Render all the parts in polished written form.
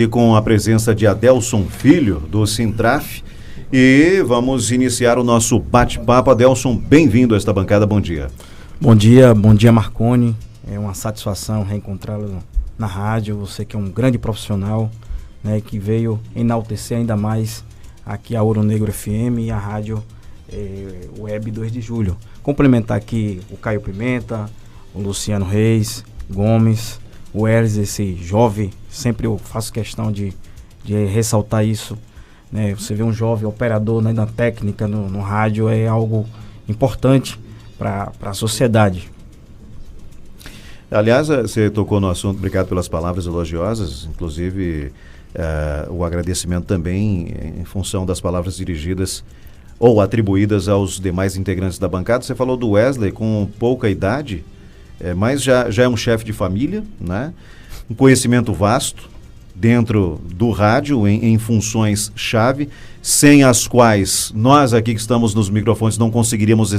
E com a presença de Adelson Filho, do Sintraf, e vamos iniciar o nosso bate-papo. Adelson, bem-vindo a esta bancada, bom dia. Bom dia Marconi, é uma satisfação reencontrá-lo na rádio, você que é um grande profissional, né, que veio enaltecer ainda mais aqui a Ouro Negro FM e a rádio Web 2 de Julho. Complementar aqui o Caio Pimenta, o Luciano Reis, Gomes, o Eres, esse jovem, sempre eu faço questão de ressaltar isso, né? Você vê um jovem operador, né, na técnica, no rádio, é algo importante para a sociedade. Aliás, você tocou no assunto, obrigado pelas palavras elogiosas, inclusive o agradecimento também em função das palavras dirigidas ou atribuídas aos demais integrantes da bancada. Você falou do Wesley com pouca idade, mas já é um chefe de família, né? Um conhecimento vasto dentro do rádio em funções-chave, sem as quais nós aqui que estamos nos microfones não conseguiríamos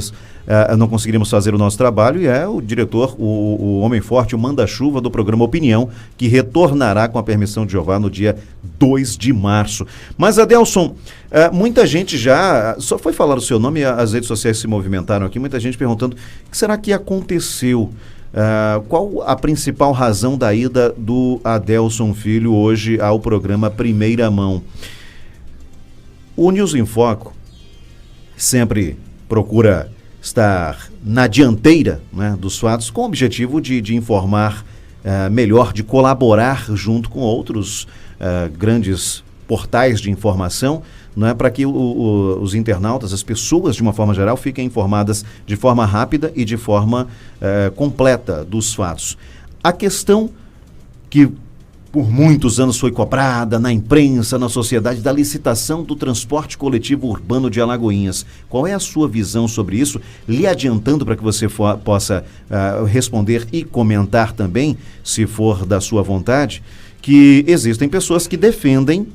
fazer o nosso trabalho, e é o diretor, o homem forte, o manda-chuva do programa Opinião, que retornará com a permissão de Jeová no dia 2 de março. Mas, Adelson, muita gente já, só foi falar o seu nome, as redes sociais se movimentaram aqui, muita gente perguntando, o que será que aconteceu? Qual a principal razão da ida do Adelson Filho hoje ao programa Primeira Mão? O News em Foco sempre procura estar na dianteira, né, dos fatos, com o objetivo de informar melhor, de colaborar junto com outros grandes portais de informação, né, para que os internautas, as pessoas de uma forma geral, fiquem informadas de forma rápida e de forma completa dos fatos. A questão que por muitos anos foi cobrada na imprensa, na sociedade, da licitação do transporte coletivo urbano de Alagoinhas. Qual é a sua visão sobre isso? Lhe adiantando para que você possa responder e comentar também, se for da sua vontade, que existem pessoas que defendem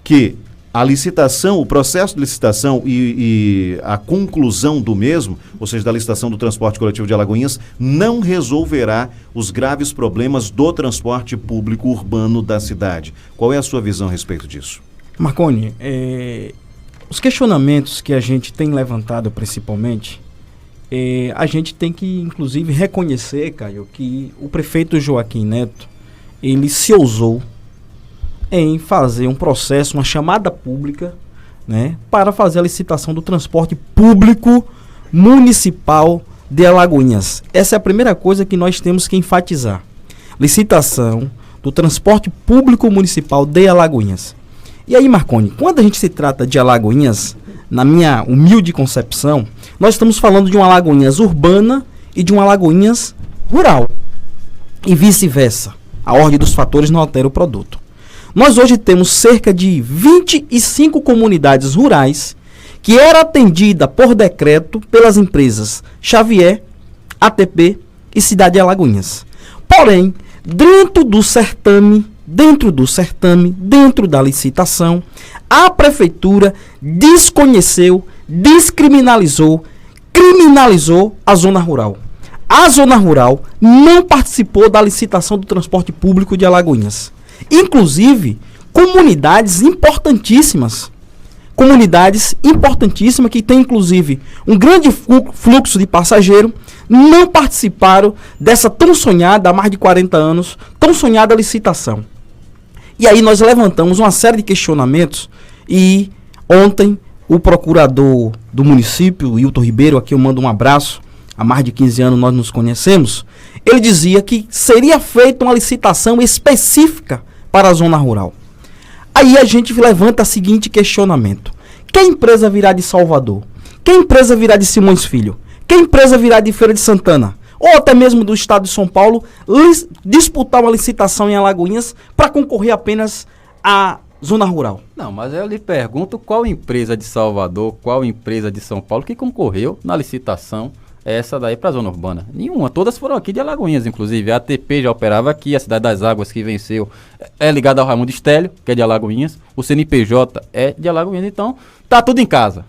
que a licitação, o processo de licitação e a conclusão do mesmo, ou seja, da licitação do transporte coletivo de Alagoinhas, não resolverá os graves problemas do transporte público urbano da cidade. Qual é a sua visão a respeito disso? Marconi, os questionamentos que a gente tem levantado principalmente, a gente tem que inclusive reconhecer, Caio, que o prefeito Joaquim Neto, ele se ousou em fazer um processo, uma chamada pública, né, para fazer a licitação do transporte público municipal de Alagoinhas. Essa é a primeira coisa que nós temos que enfatizar. Licitação do transporte público municipal de Alagoinhas. E aí, Marconi, quando a gente se trata de Alagoinhas, na minha humilde concepção, nós estamos falando de uma Alagoinhas urbana e de uma Alagoinhas rural. E vice-versa. A ordem dos fatores não altera o produto. Nós hoje temos cerca de 25 comunidades rurais que era atendida por decreto pelas empresas Xavier, ATP e Cidade de Alagoinhas. Porém, dentro da licitação, a prefeitura desconheceu, descriminalizou, criminalizou a zona rural. A zona rural não participou da licitação do transporte público de Alagoinhas. Inclusive, comunidades importantíssimas que tem inclusive um grande fluxo de passageiro, não participaram dessa tão sonhada, há mais de 40 anos, tão sonhada licitação. E aí nós levantamos uma série de questionamentos e ontem o procurador do município, Hilton Ribeiro, aqui eu mando um abraço, há mais de 15 anos nós nos conhecemos, ele dizia que seria feita uma licitação específica para a zona rural. Aí a gente levanta o seguinte questionamento. Que empresa virá de Salvador? Que empresa virá de Simões Filho? Que empresa virá de Feira de Santana? Ou até mesmo do estado de São Paulo, disputar uma licitação em Alagoinhas para concorrer apenas à zona rural? Não, mas eu lhe pergunto qual empresa de Salvador, qual empresa de São Paulo que concorreu na licitação essa daí para a zona urbana? Nenhuma, todas foram aqui de Alagoinhas, inclusive. A ATP já operava aqui, a Cidade das Águas que venceu é ligada ao Raimundo Estélio, que é de Alagoinhas, o CNPJ é de Alagoinhas, então tá tudo em casa.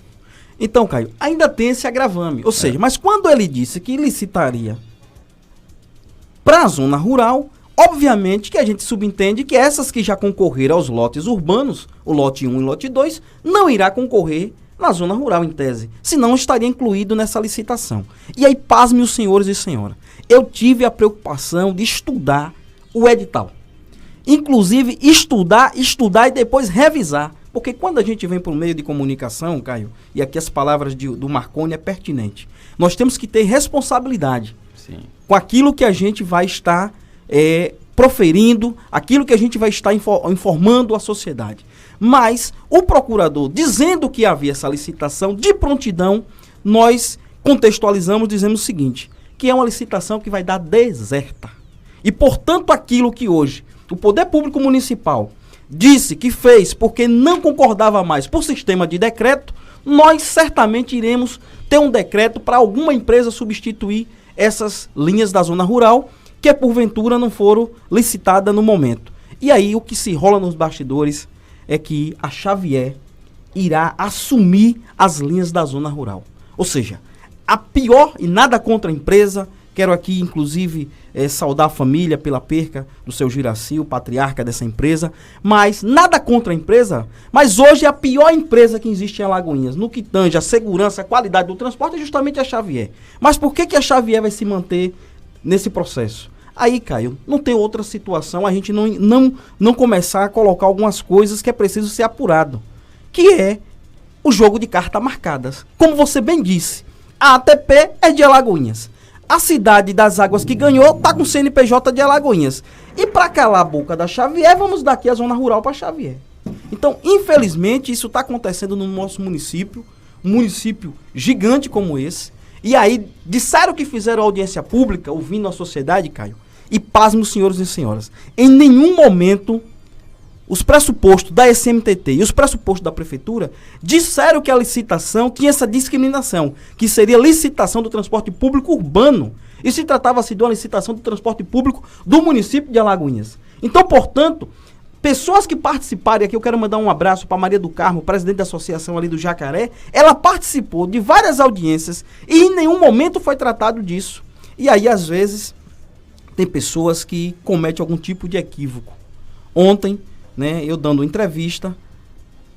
Então, Caio, ainda tem esse agravame, ou seja, mas quando ele disse que licitaria para a zona rural, Obviamente que a gente subentende que essas que já concorreram aos lotes urbanos, o lote 1 e o lote 2, não irá concorrer na zona rural, em tese, senão estaria incluído nessa licitação. E aí, pasme os senhores e senhoras, eu tive a preocupação de estudar o edital. Inclusive, estudar e depois revisar. Porque quando a gente vem por meio de comunicação, Caio, e aqui as palavras do Marconi é pertinente, nós temos que ter responsabilidade. Sim. Com aquilo que a gente vai estar proferindo, aquilo que a gente vai estar informando a sociedade. Mas o procurador, dizendo que havia essa licitação, de prontidão, nós contextualizamos, dizemos o seguinte, que é uma licitação que vai dar deserta. E, portanto, aquilo que hoje o Poder Público Municipal disse que fez porque não concordava mais por sistema de decreto, nós certamente iremos ter um decreto para alguma empresa substituir essas linhas da zona rural que porventura não foram licitadas no momento. E aí o que se rola nos bastidores é que a Xavier irá assumir as linhas da zona rural. Ou seja, a pior, e nada contra a empresa, quero aqui inclusive saudar a família pela perca do seu Giraci, o patriarca dessa empresa, mas nada contra a empresa, mas hoje a pior empresa que existe em Alagoinhas, no que tange a segurança, a qualidade do transporte, é justamente a Xavier. Mas por que a Xavier vai se manter nesse processo? Aí, Caio, não tem outra situação a gente não começar a colocar algumas coisas que é preciso ser apurado, que é o jogo de cartas marcadas. Como você bem disse, a ATP é de Alagoinhas. A cidade das águas que ganhou está com o CNPJ de Alagoinhas. E para calar a boca da Xavier, vamos daqui a zona rural para Xavier. Então, infelizmente, isso está acontecendo no nosso município, um município gigante como esse. E aí, disseram que fizeram audiência pública, ouvindo a sociedade, Caio. E pasmem, senhores e senhoras, em nenhum momento os pressupostos da SMTT e os pressupostos da prefeitura disseram que a licitação tinha essa discriminação, que seria licitação do transporte público urbano. E se tratava-se de uma licitação do transporte público do município de Alagoinhas. Então, portanto, pessoas que participarem aqui, eu quero mandar um abraço para Maria do Carmo, presidente da associação ali do Jacaré, ela participou de várias audiências e em nenhum momento foi tratado disso. E aí, às vezes, tem pessoas que cometem algum tipo de equívoco. Ontem, eu dando entrevista,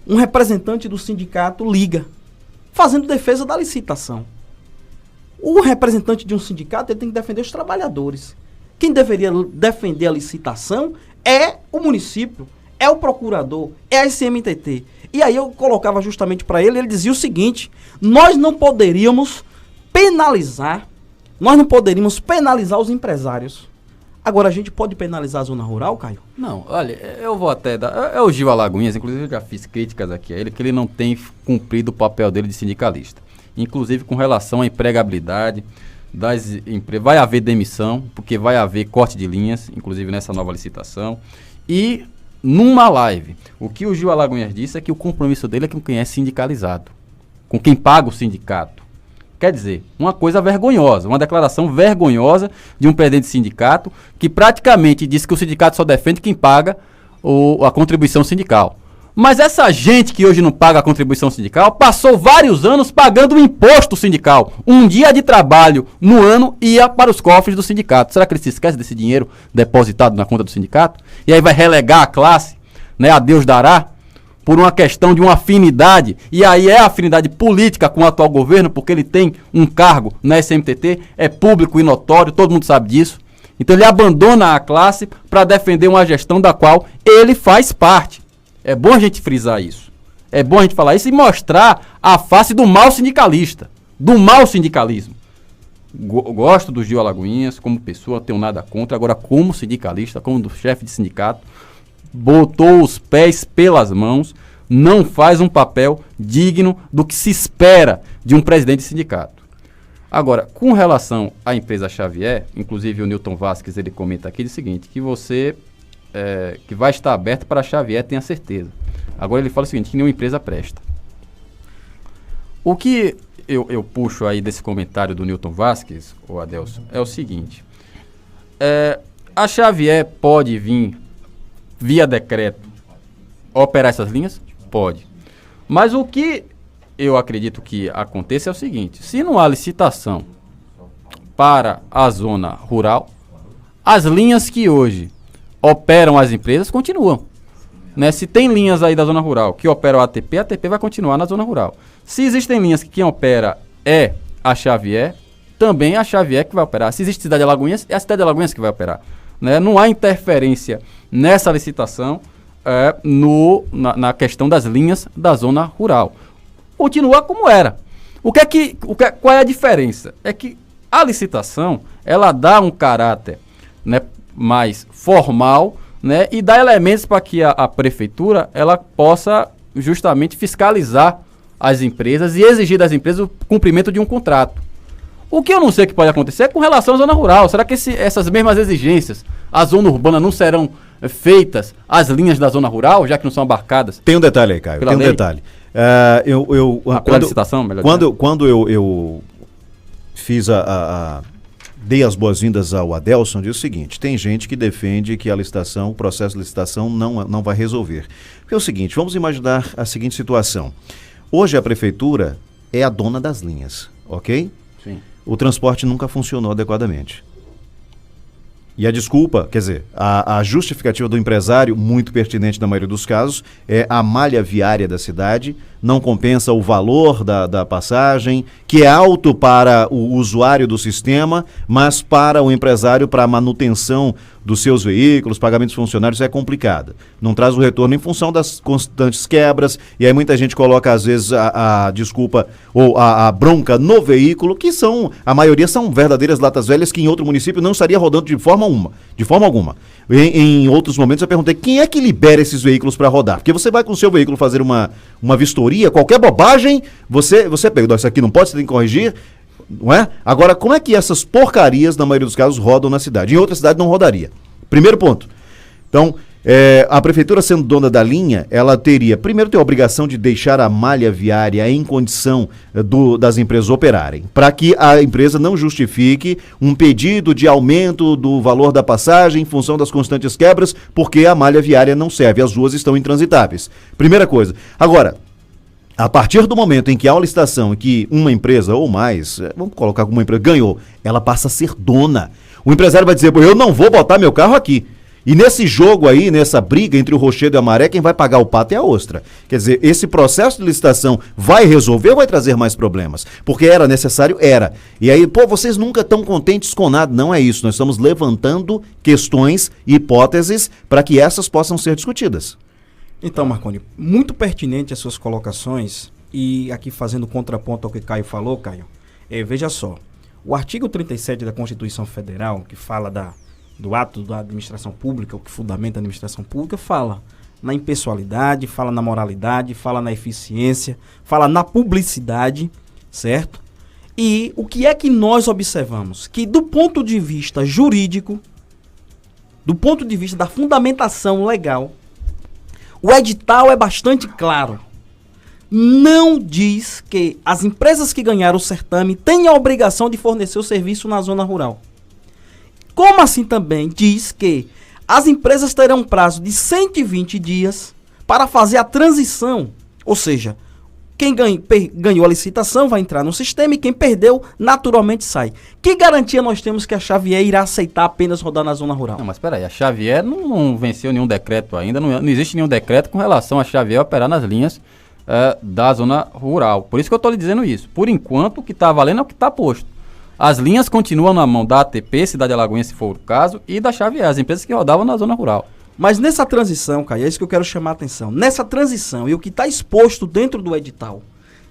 um representante do sindicato liga, fazendo defesa da licitação. O representante de um sindicato ele tem que defender os trabalhadores. Quem deveria defender a licitação é o município, é o procurador, é a SMTT. E aí eu colocava justamente para ele dizia o seguinte, nós não poderíamos penalizar os empresários. Agora, a gente pode penalizar a zona rural, Caio? Não, olha, eu vou até dar... É o Gil Alagoinhas, inclusive eu já fiz críticas aqui a ele, que ele não tem cumprido o papel dele de sindicalista. Inclusive com relação à empregabilidade das empresas. Vai haver demissão, porque vai haver corte de linhas, inclusive nessa nova licitação. E numa live, o que o Gil Alagoinhas disse é que o compromisso dele é com quem é sindicalizado, com quem paga o sindicato. Quer dizer, uma coisa vergonhosa, uma declaração vergonhosa de um presidente de sindicato que praticamente disse que o sindicato só defende quem paga a contribuição sindical. Mas essa gente que hoje não paga a contribuição sindical passou vários anos pagando o imposto sindical. Um dia de trabalho no ano ia para os cofres do sindicato. Será que ele se esquece desse dinheiro depositado na conta do sindicato? E aí vai relegar a classe, a Deus dará? Por uma questão de uma afinidade, e aí é a afinidade política com o atual governo, porque ele tem um cargo na SMTT, é público e notório, todo mundo sabe disso. Então ele abandona a classe para defender uma gestão da qual ele faz parte. É bom a gente frisar isso. É bom a gente falar isso e mostrar a face do mau sindicalista, do mau sindicalismo. Gosto do Gil Alagoinhas como pessoa, tenho nada contra, agora como sindicalista, como do chefe de sindicato, botou os pés pelas mãos, não faz um papel digno do que se espera de um presidente de sindicato. Agora, com relação à empresa Xavier, inclusive o Newton Vasquez, ele comenta aqui o seguinte, que você, que vai estar aberto para a Xavier, tenha certeza. Agora ele fala o seguinte, que nenhuma empresa presta. O que eu puxo aí desse comentário do Newton Vasquez, o Adelson, é o seguinte, a Xavier pode vir via decreto, operar essas linhas? Pode. Mas o que eu acredito que aconteça é o seguinte, se não há licitação para a zona rural, as linhas que hoje operam as empresas continuam. Né? Se tem linhas aí da zona rural que operam a ATP vai continuar na zona rural. Se existem linhas que quem opera é a Xavier, também a Xavier que vai operar. Se existe Cidade de Alagoinhas, é a Cidade de Alagoinhas que vai operar. Né? Não há interferência nessa licitação na questão das linhas da zona rural. Continua como era. Qual é a diferença? É que a licitação, ela dá um caráter, né, mais formal, né, e dá elementos para que a prefeitura ela possa justamente fiscalizar as empresas e exigir das empresas o cumprimento de um contrato. O que eu não sei que pode acontecer é com relação à zona rural. Será que essas mesmas exigências, a zona urbana, não serão feitas as linhas da zona rural, já que não são abarcadas? Tem um detalhe aí, Caio. Tem um detalhe. Pela licitação, melhor quando eu fiz dei as boas-vindas ao Adelson, diz o seguinte: tem gente que defende que o processo de licitação não vai resolver. Porque é o seguinte, vamos imaginar a seguinte situação. Hoje a prefeitura é a dona das linhas, ok? Sim. O transporte nunca funcionou adequadamente. E a desculpa, quer dizer, a justificativa do empresário, muito pertinente na maioria dos casos, é a malha viária da cidade, não compensa o valor da passagem, que é alto para o usuário do sistema, mas para o empresário, para a manutenção dos seus veículos, pagamentos funcionários, é complicado. Não traz o retorno em função das constantes quebras, e aí muita gente coloca, às vezes, a desculpa ou a bronca no veículo, que a maioria são verdadeiras latas velhas que em outro município não estaria rodando de forma alguma. Em outros momentos eu perguntei, quem é que libera esses veículos para rodar? Porque você vai com o seu veículo fazer uma vistoria, qualquer bobagem, você pega, isso aqui não pode, você tem que corrigir, não é? Agora, como é que essas porcarias, na maioria dos casos, rodam na cidade? Em outra cidade não rodaria. Primeiro ponto. Então, a prefeitura sendo dona da linha, ela primeiro tem a obrigação de deixar a malha viária em condição das empresas operarem, para que a empresa não justifique um pedido de aumento do valor da passagem em função das constantes quebras, porque a malha viária não serve, as ruas estão intransitáveis. Primeira coisa. Agora, a partir do momento em que há uma licitação e que uma empresa ou mais, vamos colocar como uma empresa, ganhou, ela passa a ser dona. O empresário vai dizer, eu não vou botar meu carro aqui. E nesse jogo aí, nessa briga entre o Rochedo e a Maré, quem vai pagar o pato é a ostra. Quer dizer, esse processo de licitação vai resolver ou vai trazer mais problemas? Porque era necessário? Era. E aí, vocês nunca estão contentes com nada. Não é isso. Nós estamos levantando questões e hipóteses para que essas possam ser discutidas. Então, Marconi, muito pertinente as suas colocações, e aqui fazendo contraponto ao que Caio falou, Caio, veja só, o artigo 37 da Constituição Federal, que fala do ato da administração pública, o que fundamenta a administração pública, fala na impessoalidade, fala na moralidade, fala na eficiência, fala na publicidade, certo? E o que é que nós observamos? Que do ponto de vista jurídico, do ponto de vista da fundamentação legal, o edital é bastante claro. Não diz que as empresas que ganharam o certame têm a obrigação de fornecer o serviço na zona rural. Como assim também diz que as empresas terão um prazo de 120 dias para fazer a transição. Ou seja, quem ganhou a licitação vai entrar no sistema e quem perdeu naturalmente sai. Que garantia nós temos que a Xavier irá aceitar apenas rodar na zona rural? Não, mas espera aí, a Xavier não venceu nenhum decreto ainda, não existe nenhum decreto com relação a Xavier operar nas linhas da zona rural. Por isso que eu estou lhe dizendo isso. Por enquanto, o que está valendo é o que está posto. As linhas continuam na mão da ATP, Cidade de Alagoinhas, se for o caso, e da Xavier, as empresas que rodavam na zona rural. Mas nessa transição, Caio, é isso que eu quero chamar a atenção. Nessa transição, e o que está exposto dentro do edital,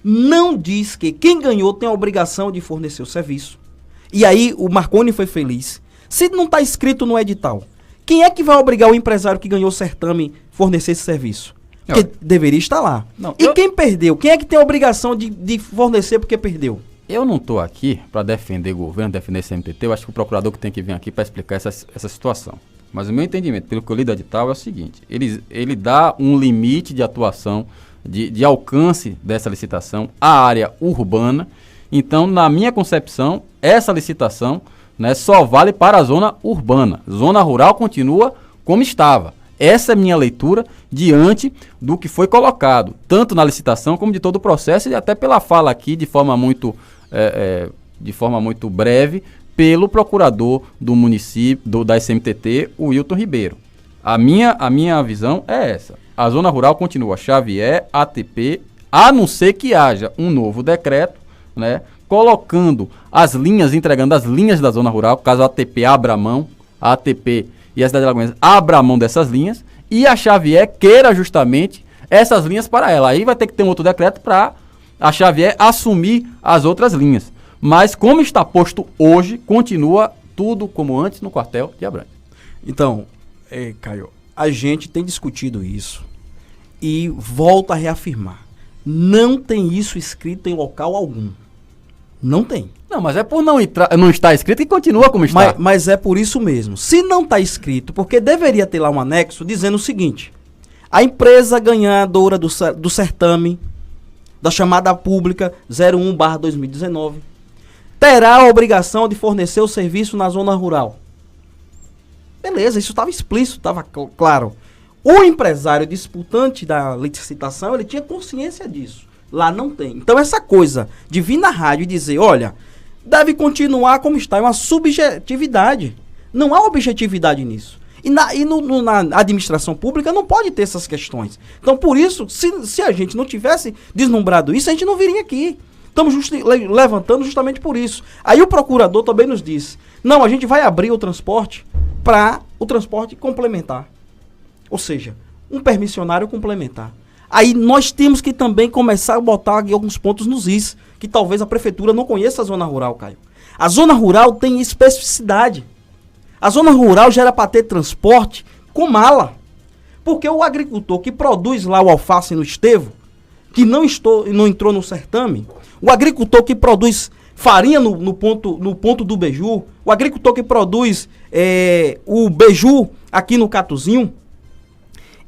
não diz que quem ganhou tem a obrigação de fornecer o serviço. E aí o Marconi foi feliz. Se não está escrito no edital, quem é que vai obrigar o empresário que ganhou o certame fornecer esse serviço? Porque deveria estar lá. Não, quem perdeu? Quem é que tem a obrigação de fornecer porque perdeu? Eu não estou aqui para defender o governo, defender esse MTT. Eu acho que o procurador que tem que vir aqui para explicar essa situação. Mas o meu entendimento, pelo que eu li do edital, é o seguinte. Ele dá um limite de atuação, de alcance dessa licitação à área urbana. Então, na minha concepção, essa licitação, né, só vale para a zona urbana. Zona rural continua como estava. Essa é a minha leitura diante do que foi colocado, tanto na licitação como de todo o processo, e até pela fala aqui, de forma muito breve, pelo procurador do município, da SMTT, o Wilton Ribeiro. A minha visão é essa. A zona rural continua Xavier, ATP, a não ser que haja um novo decreto, né, colocando as linhas, entregando as linhas da zona rural, caso a ATP abra mão, a ATP e a cidade de Alagoinhas abra mão dessas linhas, e a Xavier queira justamente essas linhas para ela. Aí vai ter que ter um outro decreto para a Xavier assumir as outras linhas. Mas como está posto hoje, continua tudo como antes no quartel de Abrantes. Então, Caio, a gente tem discutido isso e volta a reafirmar. Não tem isso escrito em local algum. Não tem. Não, mas é por não estar escrito que continua como está. Mas é por isso mesmo. Se não está escrito, porque deveria ter lá um anexo dizendo o seguinte: a empresa ganhadora do certame, da chamada pública 01/2019, terá a obrigação de fornecer o serviço na zona rural. Beleza, isso estava explícito, estava claro. O empresário disputante da licitação, ele tinha consciência disso. Lá não tem. Então essa coisa de vir na rádio e dizer, olha, deve continuar como está, é uma subjetividade. Não há objetividade nisso. E na administração pública não pode ter essas questões. Então por isso, se a gente não tivesse deslumbrado isso, a gente não viria aqui. Estamos levantando justamente por isso. Aí o procurador também nos disse, não, a gente vai abrir o transporte para o transporte complementar. Ou seja, um permissionário complementar. Aí nós temos que também começar a botar aqui alguns pontos nos is, que talvez a prefeitura não conheça a zona rural, Caio. A zona rural tem especificidade. A zona rural já era para ter transporte com mala. Porque o agricultor que produz lá o alface no Estevo, que não entrou no certame, o agricultor que produz farinha no ponto do beiju, o agricultor que produz o beiju aqui no Catuzinho,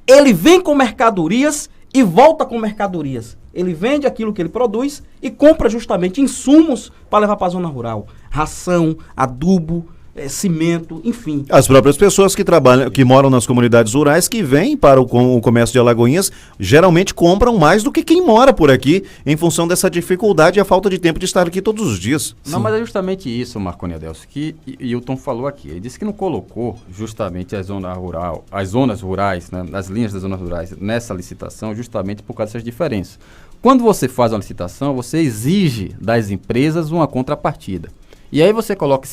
ele vem com mercadorias e volta com mercadorias. Ele vende aquilo que ele produz e compra justamente insumos para levar para a zona rural. Ração, adubo, cimento, enfim. As próprias pessoas que trabalham, que moram nas comunidades rurais, que vêm para o comércio de Alagoinhas, geralmente compram mais do que quem mora por aqui, em função dessa dificuldade e a falta de tempo de estar aqui todos os dias. Não, mas é justamente isso, Marconi Adelso, que Hilton falou aqui. Ele disse que não colocou justamente a zona rural, as zonas rurais, né, as linhas das zonas rurais nessa licitação, justamente por causa dessas diferenças. Quando você faz uma licitação, você exige das empresas uma contrapartida. E aí você coloca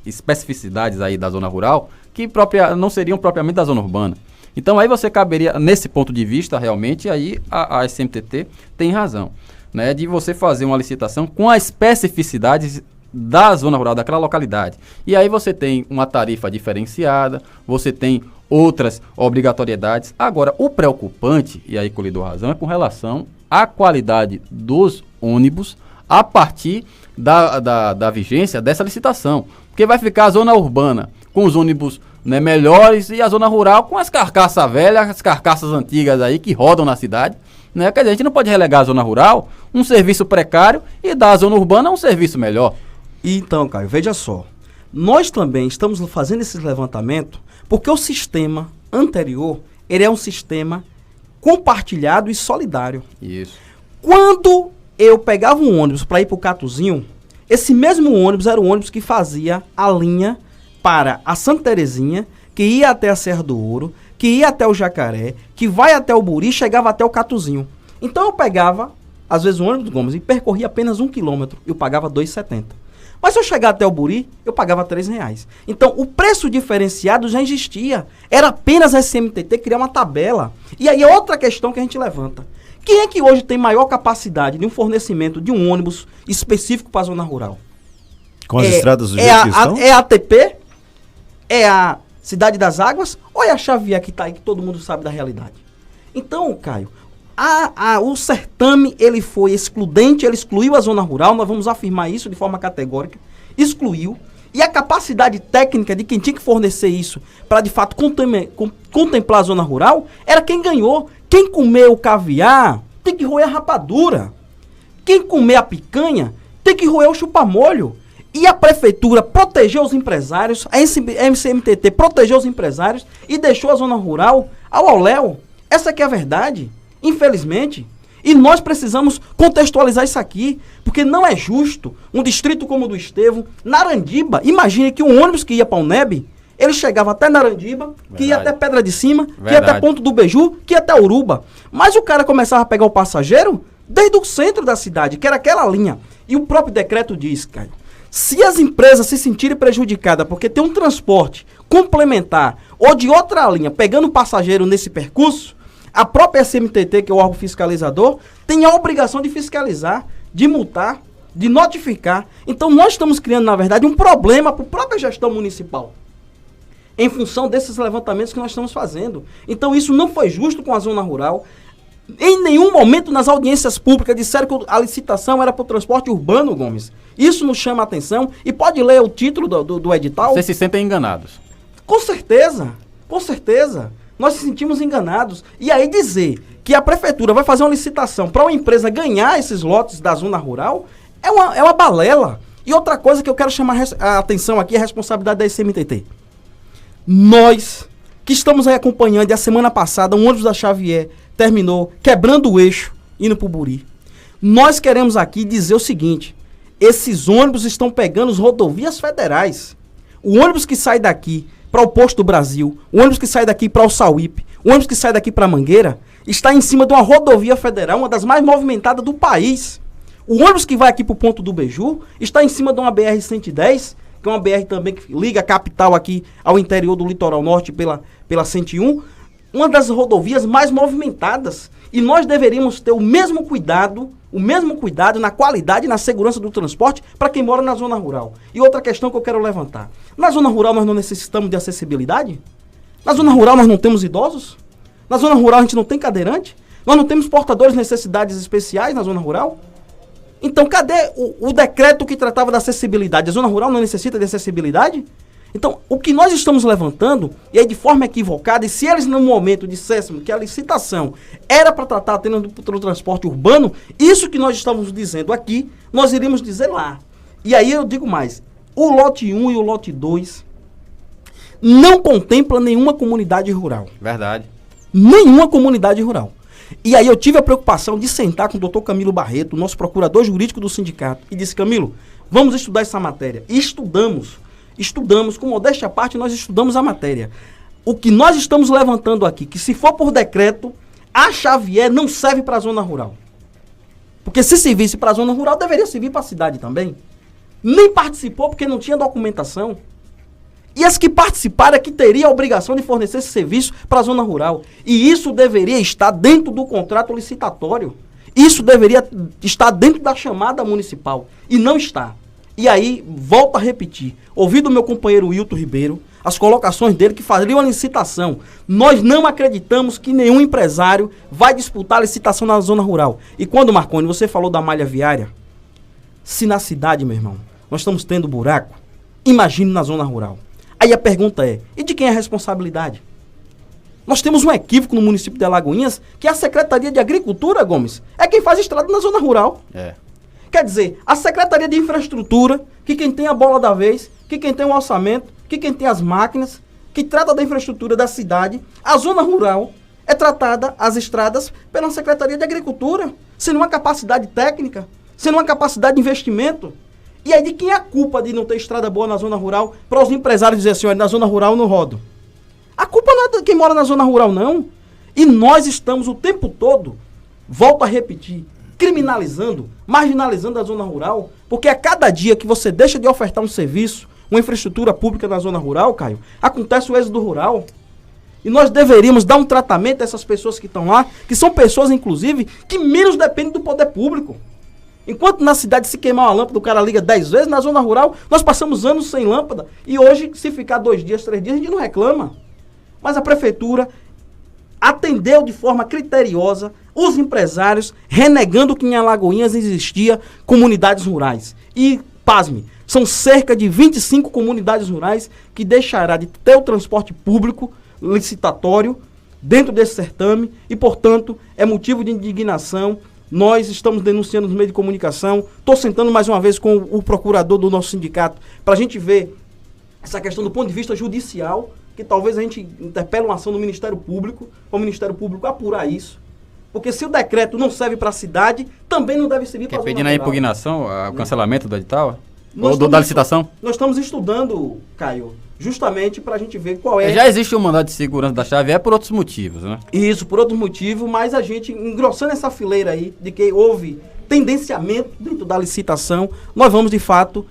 especificidades aí da zona rural que não seriam propriamente da zona urbana. Então aí você caberia, nesse ponto de vista, realmente, aí a SMTT tem razão, né, de você fazer uma licitação com as especificidades da zona rural, daquela localidade. E aí você tem uma tarifa diferenciada, você tem outras obrigatoriedades. Agora, o preocupante, e aí colidou razão, é com relação à qualidade dos ônibus a partir da vigência dessa licitação. Porque vai ficar a zona urbana com os ônibus, né, melhores e a zona rural com as carcaças velhas, as carcaças antigas aí que rodam na cidade. Né? Quer dizer, a gente não pode relegar a zona rural, um serviço precário, e dar a zona urbana um serviço melhor. Então, Caio, veja só. Nós também estamos fazendo esse levantamento porque o sistema anterior, ele é um sistema compartilhado e solidário. Isso. Quando eu pegava um ônibus para ir para o Catuzinho, esse mesmo ônibus era o ônibus que fazia a linha para a Santa Terezinha, que ia até a Serra do Ouro, que ia até o Jacaré, que vai até o Buri e chegava até o Catuzinho. Então eu pegava, às vezes, o ônibus do Gomes e percorria apenas 1 quilômetro. Eu pagava R$ 2,70. Mas se eu chegar até o Buri, eu pagava R$ 3,00. Então, o preço diferenciado já existia. Era apenas a SMTT criar uma tabela. E aí, outra questão que a gente levanta. Quem é que hoje tem maior capacidade de um fornecimento de um ônibus específico para a zona rural? Com as estradas do jeito que estão? É a ATP? É a Cidade das Águas? Ou é a Xavier que está aí, que todo mundo sabe da realidade? Então, Caio, o certame, ele foi excludente, ele excluiu a zona rural, nós vamos afirmar isso de forma categórica, excluiu, e a capacidade técnica de quem tinha que fornecer isso para, de fato, contemplar a zona rural, era quem ganhou. Quem comer o caviar tem que roer a rapadura. Quem comer a picanha tem que roer o chupamolho. E a prefeitura protegeu os empresários, a SMTT protegeu os empresários e deixou a zona rural ao auléu. Essa que é a verdade, infelizmente. E nós precisamos contextualizar isso aqui, porque não é justo um distrito como o do Estevo, Narandiba, imagine que um ônibus que ia para o UNEB, Ele chegava até Narandiba, que ia Verdade. até Pedra de Cima, que ia Verdade. até Ponto do Beju, que ia até Uruba. Mas o cara começava a pegar o passageiro desde o centro da cidade, que era aquela linha. E o próprio decreto diz, Caio, se as empresas se sentirem prejudicadas porque tem um transporte complementar ou de outra linha pegando passageiro nesse percurso, a própria SMTT, que é o órgão fiscalizador, tem a obrigação de fiscalizar, de multar, de notificar. Então nós estamos criando, na verdade, um problema para a própria gestão municipal, em função desses levantamentos que nós estamos fazendo. Então isso não foi justo com a zona rural. Em nenhum momento nas audiências públicas disseram que a licitação era para o transporte urbano, Gomes. Isso nos chama a atenção. E pode ler o título do edital. Vocês se sentem enganados. Com certeza, com certeza. Nós se sentimos enganados. E aí dizer que a prefeitura vai fazer uma licitação para uma empresa ganhar esses lotes da zona rural é uma balela. E outra coisa que eu quero chamar a atenção aqui é a responsabilidade da SMTT. Nós, que estamos aí acompanhando, e a semana passada, um ônibus da Xavier terminou quebrando o eixo, indo para o Buri. Nós queremos aqui dizer o seguinte: esses ônibus estão pegando as rodovias federais. O ônibus que sai daqui para o Posto do Brasil, o ônibus que sai daqui para o Sauípe, o ônibus que sai daqui para Mangueira, está em cima de uma rodovia federal, uma das mais movimentadas do país. O ônibus que vai aqui para o Ponto do Beju está em cima de uma BR-110, que é uma BR também que liga a capital aqui ao interior do litoral norte pela 101, uma das rodovias mais movimentadas. E nós deveríamos ter o mesmo cuidado na qualidade e na segurança do transporte para quem mora na zona rural. E outra questão que eu quero levantar. Na zona rural nós não necessitamos de acessibilidade? Na zona rural nós não temos idosos? Na zona rural a gente não tem cadeirante? Nós não temos portadores de necessidades especiais na zona rural? Então cadê o decreto que tratava da acessibilidade? A zona rural não necessita de acessibilidade? Então, o que nós estamos levantando, e aí de forma equivocada, e se eles no momento dissessem que a licitação era para tratar apenas do transporte urbano, isso que nós estamos dizendo aqui, nós iríamos dizer lá. E aí eu digo mais, o lote 1 e o lote 2 não contempla nenhuma comunidade rural. Verdade. Nenhuma comunidade rural. E aí eu tive a preocupação de sentar com o doutor Camilo Barreto, nosso procurador jurídico do sindicato, e disse: Camilo, vamos estudar essa matéria. E estudamos, com modéstia à parte, nós estudamos a matéria. O que nós estamos levantando aqui, que se for por decreto, a Xavier não serve para a zona rural. Porque se servisse para a zona rural, deveria servir para a cidade também. Nem participou porque não tinha documentação. E as que participaram é que teria a obrigação de fornecer esse serviço para a zona rural. E isso deveria estar dentro do contrato licitatório. Isso deveria estar dentro da chamada municipal. E não está. E aí, volto a repetir, ouvi do meu companheiro Wilton Ribeiro, as colocações dele que fariam a licitação. Nós não acreditamos que nenhum empresário vai disputar a licitação na zona rural. E quando, Marconi, você falou da malha viária, se na cidade, meu irmão, nós estamos tendo buraco, imagine na zona rural. Aí a pergunta é, e de quem é a responsabilidade? Nós temos um equívoco no município de Alagoinhas, que a Secretaria de Agricultura, Gomes, é quem faz estrada na zona rural. Quer dizer, a Secretaria de Infraestrutura, que quem tem a bola da vez, que quem tem o orçamento, que quem tem as máquinas, que trata da infraestrutura da cidade, a zona rural é tratada, as estradas, pela Secretaria de Agricultura, sem uma capacidade técnica, sem uma capacidade de investimento. E aí de quem é a culpa de não ter estrada boa na zona rural, para os empresários dizerem assim, olha, na zona rural eu não rodo? A culpa não é de quem mora na zona rural, não. E nós estamos o tempo todo, volto a repetir, criminalizando, marginalizando a zona rural, porque a cada dia que você deixa de ofertar um serviço, uma infraestrutura pública na zona rural, Caio, acontece o êxodo rural. E nós deveríamos dar um tratamento a essas pessoas que estão lá, que são pessoas, inclusive, que menos dependem do poder público. Enquanto na cidade se queimar uma lâmpada, o cara liga 10 vezes, na zona rural nós passamos anos sem lâmpada. E hoje, se ficar 2 dias, 3 dias, a gente não reclama. Mas a prefeitura atendeu de forma criteriosa os empresários, renegando que em Alagoinhas existia comunidades rurais. E, pasme, são cerca de 25 comunidades rurais que deixará de ter o transporte público licitatório dentro desse certame e, portanto, é motivo de indignação. Nós estamos denunciando nos meios de comunicação. Estou sentando mais uma vez com o procurador do nosso sindicato para a gente ver essa questão do ponto de vista judicial, que talvez a gente interpele uma ação no Ministério Público, para o Ministério Público apurar isso. Porque se o decreto não serve para a cidade, também não deve servir para a zona rural. Pedindo a impugnação, o cancelamento do edital? Da licitação? Nós estamos estudando, Caio, justamente para a gente ver qual é... Já existe um mandado de segurança da chave, por outros motivos, né? Isso, por outro motivo, mas a gente, engrossando essa fileira aí, de que houve tendenciamento dentro da licitação, nós vamos, de fato,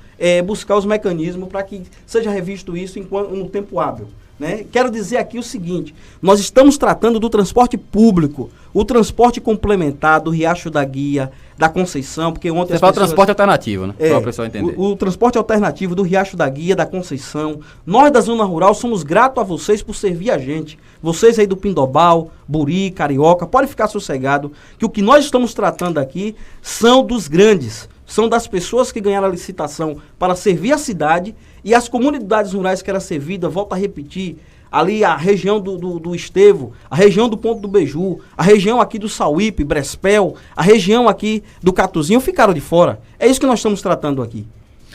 buscar os mecanismos para que seja revisto isso no tempo hábil. Né? Quero dizer aqui o seguinte, nós estamos tratando do transporte público, o transporte complementar do Riacho da Guia, da Conceição, porque ontem... Você fala transporte alternativo, né? Para o pessoal entender. O transporte alternativo do Riacho da Guia, da Conceição. Nós da Zona Rural somos gratos a vocês por servir a gente. Vocês aí do Pindobal, Buri, Carioca, podem ficar sossegados que o que nós estamos tratando aqui são dos grandes, são das pessoas que ganharam a licitação para servir a cidade e as comunidades rurais que eram servidas, volto a repetir, ali a região do Estevo, a região do Ponto do Beju, a região aqui do Sauípe, Brespel, a região aqui do Catuzinho ficaram de fora. É isso que nós estamos tratando aqui.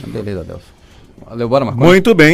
Beleza, Adelson. Valeu, bora, Marcos. Muito bem.